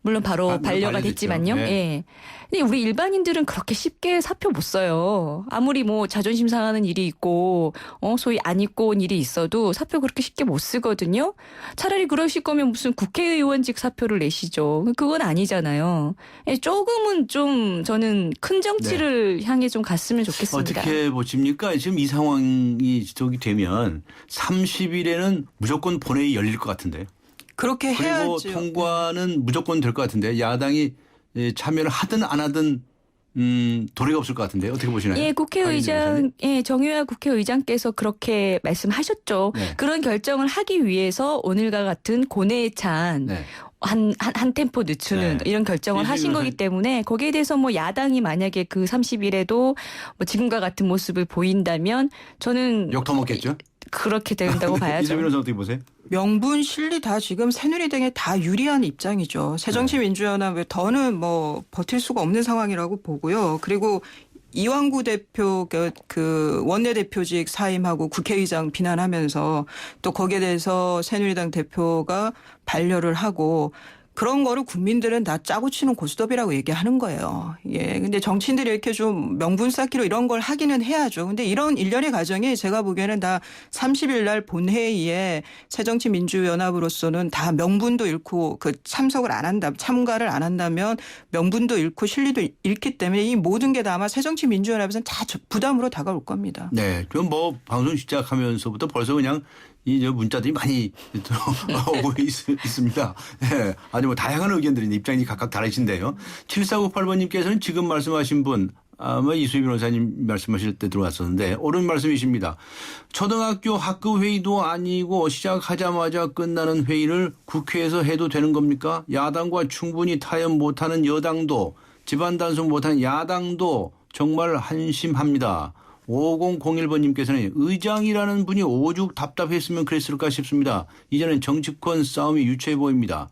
Speaker 14: 물론 바로 반려가 됐지만요.
Speaker 2: 네.
Speaker 14: 예. 근데 우리 일반인들은 그렇게 쉽게 사표 못 써요. 아무리 자존심 상하는 일이 있고 소위 안 입고 온 일이 있어도 사표 그렇게 쉽게 못 쓰거든요. 차라리 그러실 거면 무슨 국회의원직 사표를 내시죠. 그건 아니잖아요. 예, 조금은 좀 저는 큰 정치를 향해 좀 갔으면 좋겠습니다.
Speaker 2: 어떻게 보십니까? 지금 이 상황이 지속이 되면 30일에는 무조건 본회의 열릴 것 같은데요.
Speaker 13: 그렇게
Speaker 2: 그리고
Speaker 13: 해야죠.
Speaker 2: 통과는 무조건 될 것 같은데 야당이 참여를 하든 안 하든 도리가 없을 것 같은데 어떻게 보시나요?
Speaker 14: 예, 국회의장, 정의화 국회의장께서 그렇게 말씀하셨죠.
Speaker 2: 네.
Speaker 14: 그런 결정을 하기 위해서 오늘과 같은 고뇌에 찬
Speaker 2: 네.
Speaker 14: 한 템포 늦추는
Speaker 2: 네.
Speaker 14: 이런 결정을 하신 거기 때문에 거기에 대해서 야당이 만약에 그 30일에도 지금과 같은 모습을 보인다면 저는
Speaker 2: 욕 터먹겠죠?
Speaker 14: 그렇게 된다고 봐야죠.
Speaker 2: 이재명 변호사 어떻게 보세요?
Speaker 13: 명분 실리 다 지금 새누리당에 다 유리한 입장이죠. 새정치민주연합에 더는 버틸 수가 없는 상황이라고 보고요. 그리고 이완구 대표 그 원내대표직 사임하고 국회의장 비난하면서 또 거기에 대해서 새누리당 대표가 반려를 하고 그런 거를 국민들은 다 짜고 치는 고스톱이라고 얘기하는 거예요. 예. 근데 정치인들이 이렇게 좀 명분 쌓기로 이런 걸 하기는 해야죠. 근데 이런 일련의 과정이 제가 보기에는 다 30일 날 본회의에 새정치민주연합으로서는 다 명분도 잃고 참가를 안 한다면 명분도 잃고 실리도 잃기 때문에 이 모든 게 다 아마 새정치민주연합에서는 다 부담으로 다가올 겁니다.
Speaker 2: 네. 그럼 방송 시작하면서부터 벌써 그냥 이 문자들이 많이 오고 있습니다. 네, 아주 뭐 다양한 의견들이 입장이 각각 다르신데요. 7498번님께서는 지금 말씀하신 분 아마 이수희 변호사님 말씀하실 때 들어왔었는데 옳은 말씀이십니다. 초등학교 학급 회의도 아니고 시작하자마자 끝나는 회의를 국회에서 해도 되는 겁니까? 야당과 충분히 타협 못하는 여당도 집안 단속 못하는 야당도 정말 한심합니다. 5001번님께서는 의장이라는 분이 오죽 답답했으면 그랬을까 싶습니다. 이제는 정치권 싸움이 유치해 보입니다.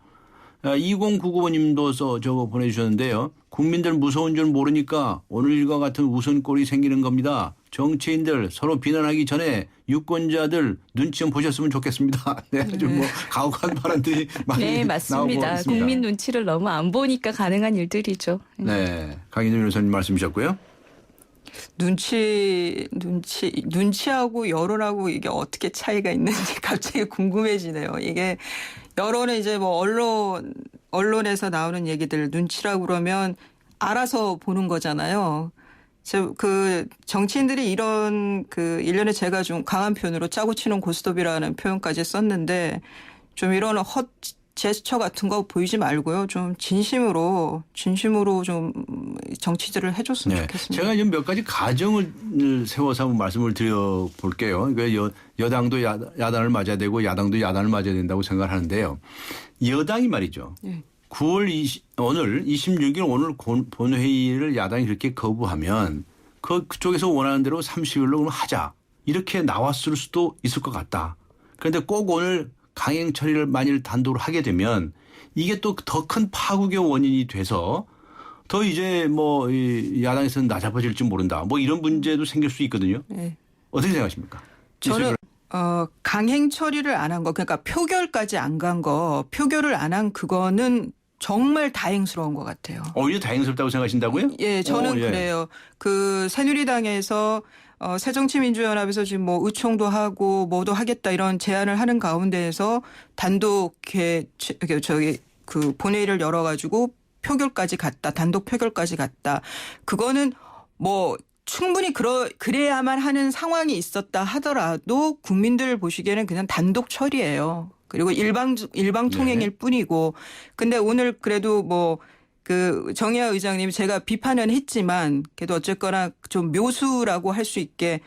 Speaker 2: 2099번님도 저거 보내주셨는데요. 국민들 무서운 줄 모르니까 오늘과 같은 우선꼴이 생기는 겁니다. 정치인들 서로 비난하기 전에 유권자들 눈치 좀 보셨으면 좋겠습니다. 네, 아주 뭐 가혹한 발언들이 많이
Speaker 14: 네,
Speaker 2: 나오고
Speaker 14: 맞습니다.
Speaker 2: 있습니다.
Speaker 14: 국민 눈치를 너무 안 보니까 가능한 일들이죠.
Speaker 2: 네, 강인정 변호사님 말씀이셨고요.
Speaker 13: 눈치하고 여론하고 이게 어떻게 차이가 있는지 갑자기 궁금해지네요. 이게 여론은 이제 뭐 언론에서 나오는 얘기들 눈치라고 그러면 알아서 보는 거잖아요. 그 정치인들이 이런 그 일련의 제가 좀 강한 표현으로 짜고 치는 고스톱이라는 표현까지 썼는데 좀 이런 헛 제스처 같은 거 보이지 말고요. 좀 진심으로 좀 정치들을 해줬으면 좋겠습니다.
Speaker 2: 제가 지금 몇 가지 가정을 세워서 한번 말씀을 드려볼게요. 그러니까 여당도 야당을 맞아야 되고 야당도 야당을 맞아야 된다고 생각을 하는데요. 여당이 말이죠.
Speaker 13: 네.
Speaker 2: 9월 오늘 26일 오늘 본회의를 야당이 그렇게 거부하면 그쪽에서 원하는 대로 30일로 하자. 이렇게 나왔을 수도 있을 것 같다. 그런데 꼭 오늘 강행 처리를 만일 단독으로 하게 되면 이게 또 더 큰 파국의 원인이 돼서 더 이제 뭐 야당에서는 나잡아질지 모른다. 뭐 이런 문제도 생길 수 있거든요.
Speaker 13: 네.
Speaker 2: 어떻게 생각하십니까?
Speaker 13: 저는 강행 처리를 안 한 거, 그러니까 표결까지 안 간 거, 표결을 안 한 그거는 정말 다행스러운 것 같아요.
Speaker 2: 오히려 다행스럽다고 생각하신다고요?
Speaker 13: 예, 저는 그래요. 그 새누리당에서 새정치민주연합에서 지금 뭐 의총도 하고 뭐도 하겠다 이런 제안을 하는 가운데에서 단독 그 본회의를 열어가지고 표결까지 갔다. 단독 표결까지 갔다. 그거는 뭐 충분히 그래야만 하는 상황이 있었다 하더라도 국민들 보시기에는 그냥 단독 처리예요. 그리고 일방 통행일 뿐이고. 근데 오늘 그래도 뭐 그 정의아 의장님 제가 비판은 했지만 그래도 어쨌거나 좀 묘수라고 할 수 있게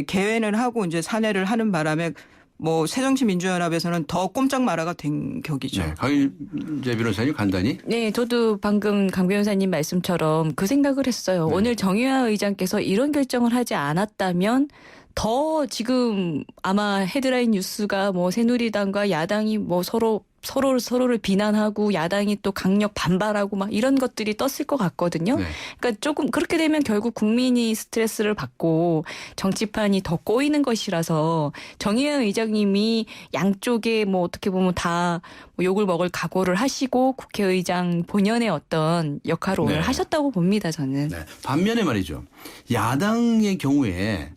Speaker 13: 개회는 하고 이제 산회를 하는 바람에 뭐 새정치민주연합에서는 더 꼼짝 마라가 된 격이죠.
Speaker 2: 네, 강인재 변호사님 간단히.
Speaker 14: 네, 저도 방금 강 변호사님 말씀처럼 그 생각을 했어요.
Speaker 2: 네.
Speaker 14: 오늘 정의화 의장께서 이런 결정을 하지 않았다면 더 지금 아마 헤드라인 뉴스가 뭐 새누리당과 야당이 뭐 서로를 비난하고 야당이 또 강력 반발하고 막 이런 것들이 떴을 것 같거든요.
Speaker 2: 네.
Speaker 14: 그러니까 조금 그렇게 되면 결국 국민이 스트레스를 받고 정치판이 더 꼬이는 것이라서 정의연 의장님이 양쪽에 뭐 어떻게 보면 다 뭐 욕을 먹을 각오를 하시고 국회의장 본연의 어떤 역할을 오늘 하셨다고 봅니다. 저는.
Speaker 2: 네. 반면에 말이죠. 야당의 경우에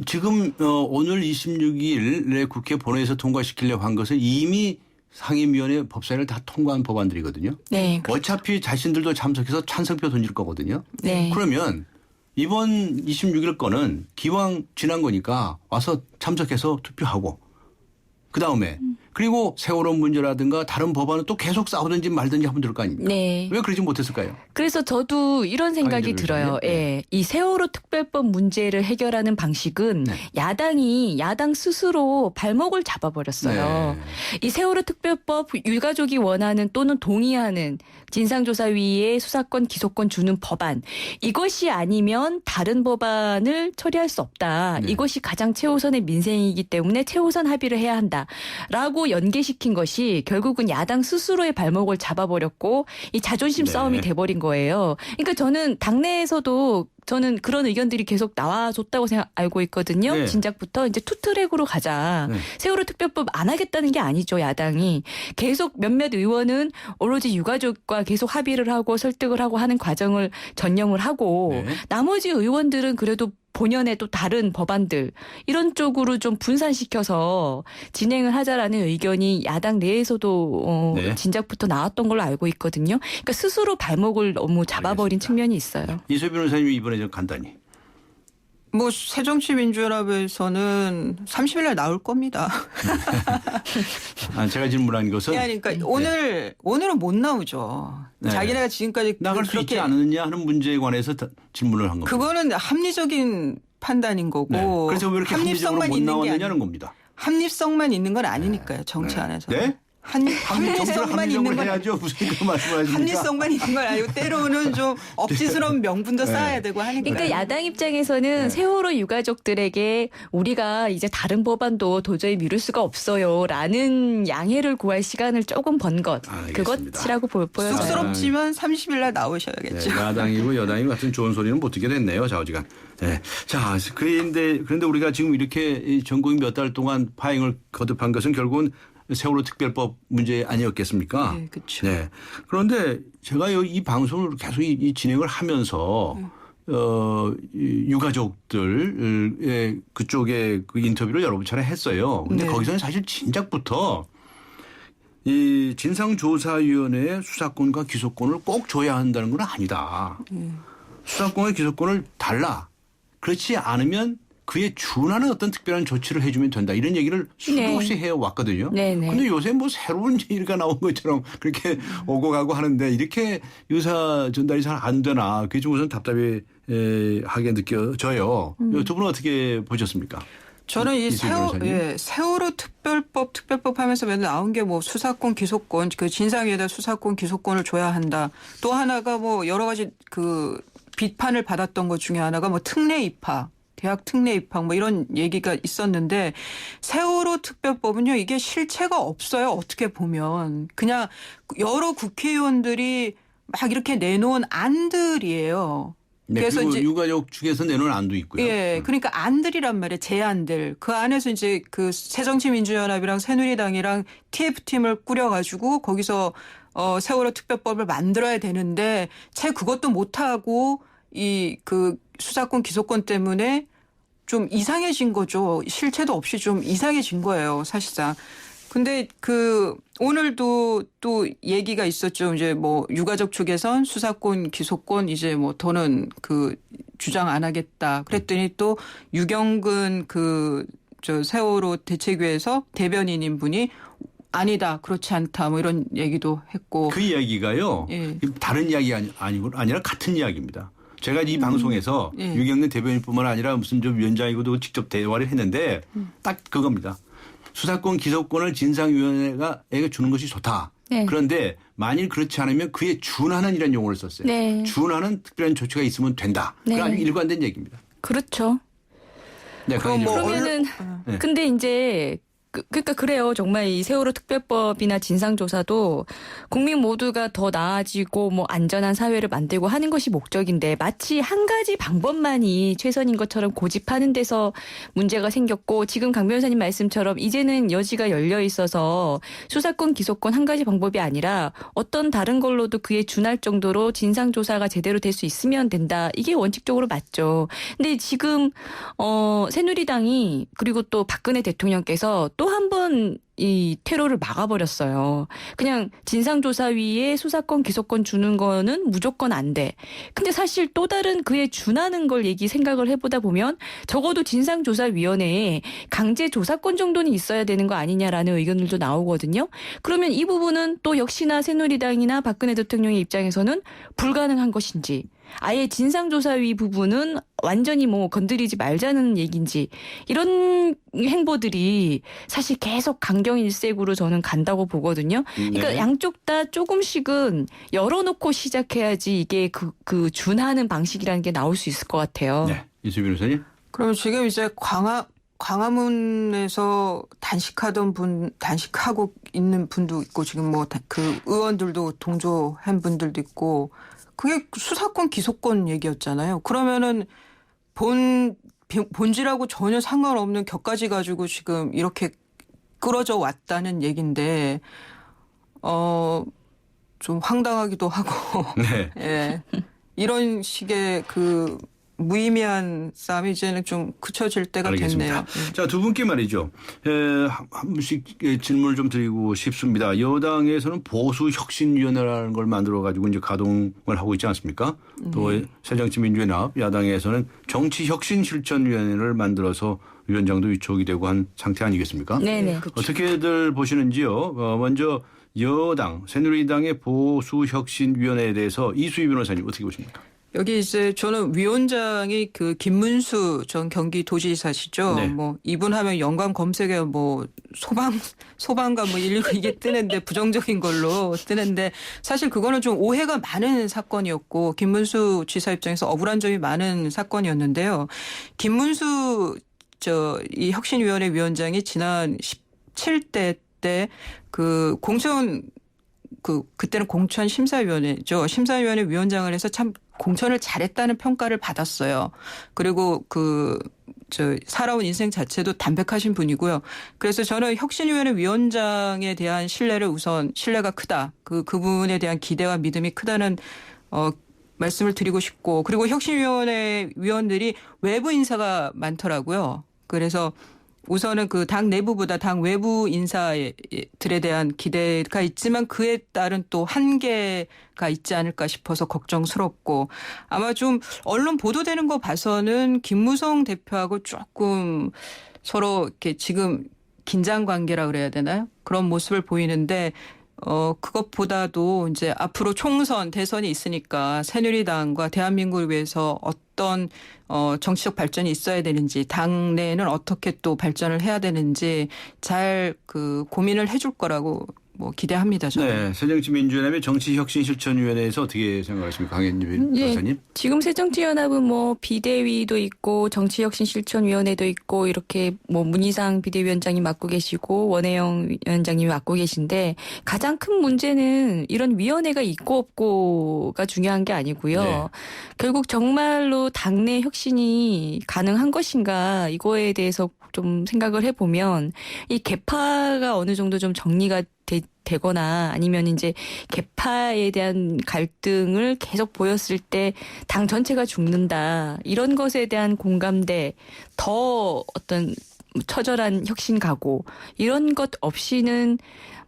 Speaker 2: 지금 오늘 26일에 국회 본회의에서 통과시키려고 한 것을 이미 상임위원회 법사위를 다 통과한 법안들이거든요.
Speaker 14: 네.
Speaker 2: 어차피 자신들도 참석해서 찬성표 던질 거거든요.
Speaker 14: 네.
Speaker 2: 그러면 이번 26일 거는 기왕 지난 거니까 와서 참석해서 투표하고 그다음에 그리고 세월호 문제라든가 다른 법안은 또 계속 싸우든지 말든지 하면 될 거 아닙니까?
Speaker 14: 네.
Speaker 2: 왜 그러지 못했을까요?
Speaker 14: 그래서 저도 이런 생각이 들어요. 예. 이 세월호 특별법 문제를 해결하는 방식은 야당 스스로 발목을 잡아버렸어요. 이 세월호 특별법 유가족이 원하는 또는 동의하는 진상조사위에 수사권 기소권 주는 법안 이것이 아니면 다른 법안을 처리할 수 없다. 이것이 가장 최우선의 민생이기 때문에 최우선 합의를 해야 한다라고 연계시킨 것이 결국은 야당 스스로의 발목을 잡아버렸고 이 자존심 싸움이 돼버린 거예요. 그러니까 저는 당내에서도 저는 그런 의견들이 계속 나와줬다고 알고 있거든요.
Speaker 2: 네.
Speaker 14: 진작부터 이제 투트랙으로 가자. 세월호 특별법 안 하겠다는 게 아니죠. 야당이. 계속 몇몇 의원은 오로지 유가족과 계속 합의를 하고 설득을 하고 하는 과정을 전념을 하고 나머지 의원들은 그래도 본연의 또 다른 법안들 이런 쪽으로 좀 분산시켜서 진행을 하자라는 의견이 야당 내에서도 진작부터 나왔던 걸로 알고 있거든요. 그러니까 스스로 발목을 너무 잡아버린 측면이 있어요.
Speaker 2: 이소희 변호사님이 이번에 좀 간단히.
Speaker 13: 뭐 새정치민주연합에서는 30일 날 나올 겁니다.
Speaker 2: 제가 질문한 것은
Speaker 13: 그러니까 오늘은 못 나오죠.
Speaker 2: 네.
Speaker 13: 자기네가 지금까지
Speaker 2: 나갈 수 있지 않느냐 하는 문제에 관해서 질문을 한 겁니다.
Speaker 13: 그거는 합리적인 판단인 거고.
Speaker 2: 네. 그래서 왜 이렇게 합리적으로 못 나왔느냐는 겁니다.
Speaker 13: 합리성만 있는 건 아니니까요. 정치 안에서.
Speaker 2: 네?
Speaker 13: 합리성만 있는 건
Speaker 2: 해야죠. 무슨 그 말씀하십니까?
Speaker 13: 합리성만 있는 건 아니고 때로는 좀 억지스러운 명분도 쌓아야 되고 하니까.
Speaker 14: 그러니까 야당 입장에서는 세월호 유가족들에게 우리가 이제 다른 법안도 도저히 미룰 수가 없어요라는 양해를 구할 시간을 조금 번 것. 그것이라고 보여져요.
Speaker 13: 쑥스럽지만 30일 날 나오셔야겠죠.
Speaker 2: 네, 야당이고 여당이고 같은 좋은 소리는 못 듣게 됐네요. 좌우지간. 네. 자, 그런데 우리가 지금 이렇게 전국이 몇 달 동안 파행을 거듭한 것은 결국은 세월호 특별법 문제 아니었겠습니까?
Speaker 13: 네, 그렇죠.
Speaker 2: 네. 그런데 제가 이 방송을 계속 이 진행을 하면서 유가족들의 그쪽에 그 인터뷰를 여러 차례 했어요. 근데 거기서는 사실 진작부터 이 진상조사위원회의 수사권과 기소권을 꼭 줘야 한다는 건 아니다. 수사권과 기소권을 달라. 그렇지 않으면 그에 준하는 어떤 특별한 조치를 해주면 된다. 이런 얘기를 수도 없이 해왔거든요. 그런데 요새 뭐 새로운 얘기가 나온 것처럼 그렇게 오고 가고 하는데 이렇게 의사 전달이 잘 안 되나. 그게 좀 우선 답답하게 느껴져요. 두 분은 어떻게 보셨습니까?
Speaker 13: 저는 이 세월호 특별법 하면서 맨날 나온 게 뭐 수사권, 기소권, 그 진상위에다 수사권, 기소권을 줘야 한다. 또 하나가 뭐 여러 가지 그 비판을 받았던 것 중에 하나가 뭐 특례 입학. 대학 특례 입학 뭐 이런 얘기가 있었는데 세월호 특별법은요. 이게 실체가 없어요. 어떻게 보면. 그냥 여러 국회의원들이 막 이렇게 내놓은 안들이에요.
Speaker 2: 네, 그래서 이제 유가족 측에서 내놓은 안도 있고요.
Speaker 13: 예, 그러니까 안들이란 말이에요. 제안들. 그 안에서 이제 그 새정치민주연합이랑 새누리당이랑 TF팀을 꾸려가지고 거기서 세월호 특별법을 만들어야 되는데 채 그것도 못하고 이 그 수사권 기소권 때문에 좀 이상해진 거죠. 실체도 없이 좀 이상해진 거예요, 사실상. 근데 그 오늘도 또 얘기가 있었죠. 이제 뭐 유가족 측에선 수사권, 기소권 이제 뭐 더는 그 주장 안 하겠다. 그랬더니 또 유경근 그 저 세월호 대책위에서 대변인인 분이 아니다, 그렇지 않다, 뭐 이런 얘기도 했고.
Speaker 2: 그 이야기가요. 다른 이야기 아니라 같은 이야기입니다. 제가 이 방송에서 유경래 대변인뿐만 아니라 무슨 좀 위원장이고도 직접 대화를 했는데 딱 그겁니다. 수사권 기소권을 진상위원회가 주는 것이 좋다. 그런데 만일 그렇지 않으면 그에 준하는 이라는 용어를 썼어요. 준하는 특별한 조치가 있으면 된다. 그게 아주 일관된 얘기입니다.
Speaker 14: 그렇죠.
Speaker 2: 네,
Speaker 14: 그러면은 근데 이제 그러니까 그래요. 정말 이 세월호 특별법이나 진상조사도 국민 모두가 더 나아지고 뭐 안전한 사회를 만들고 하는 것이 목적인데 마치 한 가지 방법만이 최선인 것처럼 고집하는 데서 문제가 생겼고 지금 강 변호사님 말씀처럼 이제는 여지가 열려 있어서 수사권, 기소권 한 가지 방법이 아니라 어떤 다른 걸로도 그에 준할 정도로 진상조사가 제대로 될 수 있으면 된다. 이게 원칙적으로 맞죠. 근데 지금 새누리당이 그리고 또 박근혜 대통령께서 또 한 번 이 테러를 막아버렸어요. 그냥 진상조사위에 수사권, 기소권 주는 거는 무조건 안 돼. 근데 사실 또 다른 그에 준하는 걸 생각을 해보다 보면 적어도 진상조사위원회에 강제조사권 정도는 있어야 되는 거 아니냐라는 의견들도 나오거든요. 그러면 이 부분은 또 역시나 새누리당이나 박근혜 대통령의 입장에서는 불가능한 것인지 아예 진상조사위 부분은 완전히 뭐 건드리지 말자는 얘기인지 이런 행보들이 사실 계속 강경일색으로 저는 간다고 보거든요. 그러니까 양쪽 다 조금씩은 열어놓고 시작해야지 이게 그 준하는 방식이라는 게 나올 수 있을 것 같아요.
Speaker 2: 네. 이수빈 변호사님.
Speaker 13: 그럼 지금 이제 광화문에서 단식하고 있는 분도 있고 지금 뭐 그 의원들도 동조한 분들도 있고 그게 수사권 기소권 얘기였잖아요. 그러면은 본질하고 전혀 상관없는 격가지 가지고 지금 이렇게 끌어져 왔다는 얘기인데 좀 황당하기도 하고 예. 이런 식의 그 무의미한 싸움이 이제는 좀 그쳐질 때가
Speaker 2: 알겠습니다.
Speaker 13: 됐네요.
Speaker 2: 자, 두 분께 말이죠. 한 분씩 질문을 좀 드리고 싶습니다. 여당에서는 보수혁신위원회라는 걸 만들어가지고 이제 가동을 하고 있지 않습니까? 또 새정치민주연합 야당에서는 정치혁신실천위원회를 만들어서 위원장도 위촉이 되고 한 상태 아니겠습니까?
Speaker 14: 네네.
Speaker 2: 어떻게들 보시는지요? 먼저 여당, 새누리당의 보수혁신위원회에 대해서 이수희 변호사님 어떻게 보십니까?
Speaker 13: 여기 이제 저는 위원장이 그 김문수 전 경기도지사시죠.
Speaker 2: 네.
Speaker 13: 뭐 이분 하면 연관 검색에 뭐 소방관 뭐 이게 뜨는데 부정적인 걸로 뜨는데 사실 그거는 좀 오해가 많은 사건이었고 김문수 지사 입장에서 억울한 점이 많은 사건이었는데요. 김문수 이 혁신위원회 위원장이 지난 17대 때 그 공천 그때는 공천 심사위원회죠. 심사위원회 위원장을 해서 참 공천을 잘했다는 평가를 받았어요. 그리고 살아온 인생 자체도 담백하신 분이고요. 그래서 저는 혁신위원회 위원장에 대한 신뢰가 크다. 그분에 대한 기대와 믿음이 크다는 말씀을 드리고 싶고, 그리고 혁신위원회 위원들이 외부 인사가 많더라고요. 그래서 우선은 그 당 내부보다 당 외부 인사들에 대한 기대가 있지만 그에 따른 또 한계가 있지 않을까 싶어서 걱정스럽고, 아마 좀 언론 보도되는 거 봐서는 김무성 대표하고 조금 서로 이렇게 지금 긴장 관계라 그래야 되나요? 그런 모습을 보이는데 그것보다도 이제 앞으로 총선, 대선이 있으니까 새누리당과 대한민국을 위해서 어떤 정치적 발전이 있어야 되는지, 당내에는 어떻게 또 발전을 해야 되는지 잘 고민을 해줄 거라고 기대합니다. 저는.
Speaker 2: 네, 새정치민주연합의 정치혁신실천위원회에서 어떻게 생각하십니까, 강현님 변호사님?
Speaker 14: 지금 새정치연합은 뭐 비대위도 있고 정치혁신실천위원회도 있고 이렇게 뭐 문희상 비대위원장이 맡고 계시고 원혜영 위원장님이 맡고 계신데, 가장 큰 문제는 이런 위원회가 있고 없고가 중요한 게 아니고요.
Speaker 2: 네.
Speaker 14: 결국 정말로 당내 혁신이 가능한 것인가, 이거에 대해서 좀 생각을 해보면 이 계파가 어느 정도 좀 정리가 되거나 아니면 이제 계파에 대한 갈등을 계속 보였을 때 당 전체가 죽는다, 이런 것에 대한 공감대, 더 어떤 처절한 혁신 각오, 이런 것 없이는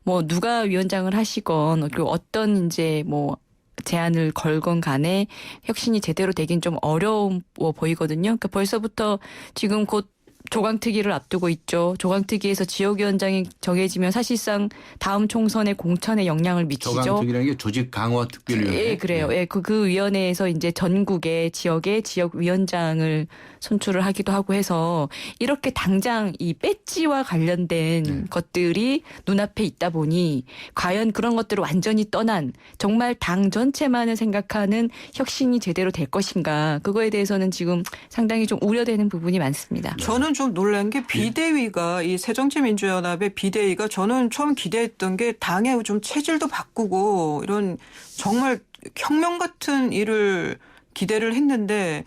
Speaker 14: 뭐 누가 위원장을 하시건 그리고 어떤 이제 뭐 제안을 걸건 간에 혁신이 제대로 되긴 좀 어려워 보이거든요. 그러니까 벌써부터 지금 곧 조강특위를 앞두고 있죠. 조강특위에서 지역위원장이 정해지면 사실상 다음 총선의 공천에 영향을 미치죠.
Speaker 2: 조강특위라는 게 조직 강화 특별위원회.
Speaker 14: 예, 그래요. 예, 그 위원회에서 이제 전국의 지역의 지역위원장을 선출을 하기도 하고 해서 이렇게 당장 이 배지와 관련된 것들이 눈앞에 있다 보니 과연 그런 것들을 완전히 떠난 정말 당 전체만을 생각하는 혁신이 제대로 될 것인가, 그거에 대해서는 지금 상당히 좀 우려되는 부분이 많습니다.
Speaker 13: 저는 좀 놀란 게 비대위가, 이 새정치민주연합의 비대위가 저는 처음 기대했던 게 당의 좀 체질도 바꾸고 이런 정말 혁명 같은 일을 기대를 했는데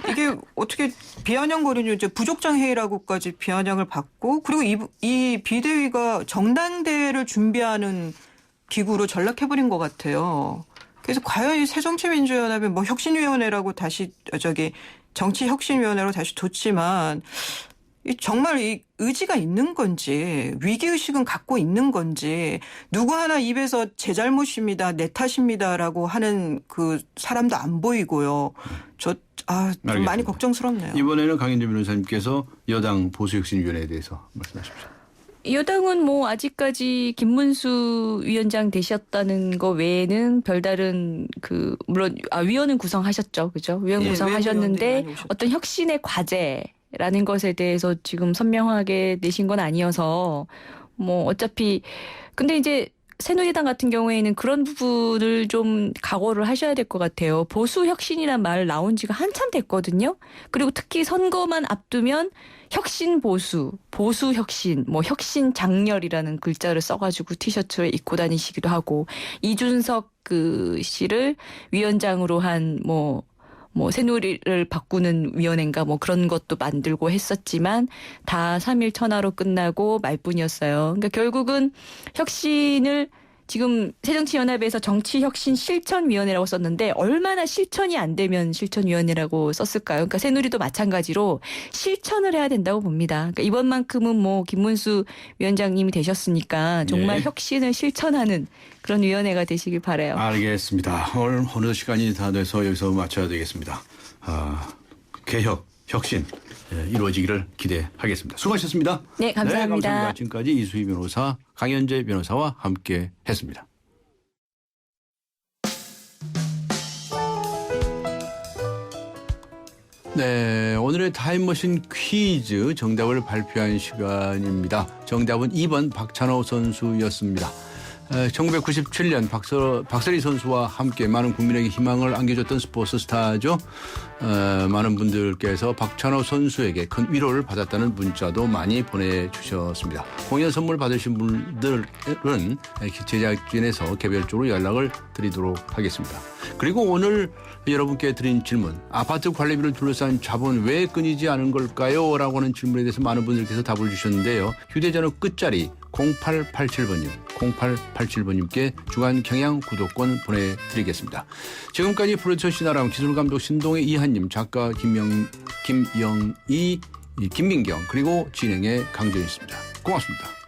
Speaker 13: 이게 어떻게 비아냥거리는 이제 부족장 회의라고까지 비아냥을 받고, 그리고 이 비대위가 전당대회를 준비하는 기구로 전락해버린 것 같아요. 그래서 과연 이 새정치민주연합의 뭐 혁신위원회라고 다시 정치혁신위원회로 다시 뒀지만 정말 이 의지가 있는 건지, 위기의식은 갖고 있는 건지, 누구 하나 입에서 제 잘못입니다, 내 탓입니다라고 하는 그 사람도 안 보이고요. 좀 많이 걱정스럽네요.
Speaker 2: 이번에는 강현재 변호사님께서 여당 보수혁신위원회에 대해서 말씀하십시오.
Speaker 14: 여당은 뭐 아직까지 김문수 위원장 되셨다는 거 외에는 별다른 물론 위원은 구성하셨죠, 그죠? 위원 구성하셨는데 어떤 혁신의 과제라는 것에 대해서 지금 선명하게 내신 건 아니어서 뭐 어차피, 근데 이제 새누리당 같은 경우에는 그런 부분을 좀 각오를 하셔야 될 것 같아요. 보수 혁신이란 말 나온 지가 한참 됐거든요. 그리고 특히 선거만 앞두면 혁신 보수, 보수 혁신, 뭐 혁신 장렬이라는 글자를 써가지고 티셔츠에 입고 다니시기도 하고, 이준석 씨를 위원장으로 한 새누리를 바꾸는 위원회인가 뭐 그런 것도 만들고 했었지만 다 3일 천하로 끝나고 말뿐이었어요. 그러니까 결국은 혁신을 지금 새정치연합에서 정치혁신실천위원회라고 썼는데 얼마나 실천이 안 되면 실천위원회라고 썼을까요? 그러니까 새누리도 마찬가지로 실천을 해야 된다고 봅니다. 그러니까 이번만큼은 뭐 김문수 위원장님이 되셨으니까 정말
Speaker 2: 예.
Speaker 14: 혁신을 실천하는 그런 위원회가 되시길 바라요.
Speaker 2: 알겠습니다. 오늘 어느 시간이 다 돼서 여기서 마쳐야 되겠습니다. 개혁, 혁신 이루어지기를 기대하겠습니다. 수고하셨습니다.
Speaker 14: 네, 감사합니다.
Speaker 2: 네, 감사합니다. 지금까지 이수희 변호사, 강현재 변호사와 함께 했습니다. 네, 오늘의 타임머신 퀴즈 정답을 발표한 시간입니다. 정답은 2번 박찬호 선수였습니다. 1997년 박서리 선수와 함께 많은 국민에게 희망을 안겨줬던 스포츠 스타죠. 많은 분들께서 박찬호 선수에게 큰 위로를 받았다는 문자도 많이 보내주셨습니다. 공연 선물 받으신 분들은 제작진에서 개별적으로 연락을 드리도록 하겠습니다. 그리고 오늘 여러분께 드린 질문, 아파트 관리비를 둘러싼 자본 왜 끊이지 않은 걸까요? 라고 하는 질문에 대해서 많은 분들께서 답을 주셨는데요. 휴대전화 끝자리 0887번님, 0887번님께 주간 경향 구독권 보내드리겠습니다. 지금까지 프로듀서 신아람, 기술감독 신동의 이한님, 작가 김영희, 김민경, 그리고 진행의 강조였습니다. 고맙습니다.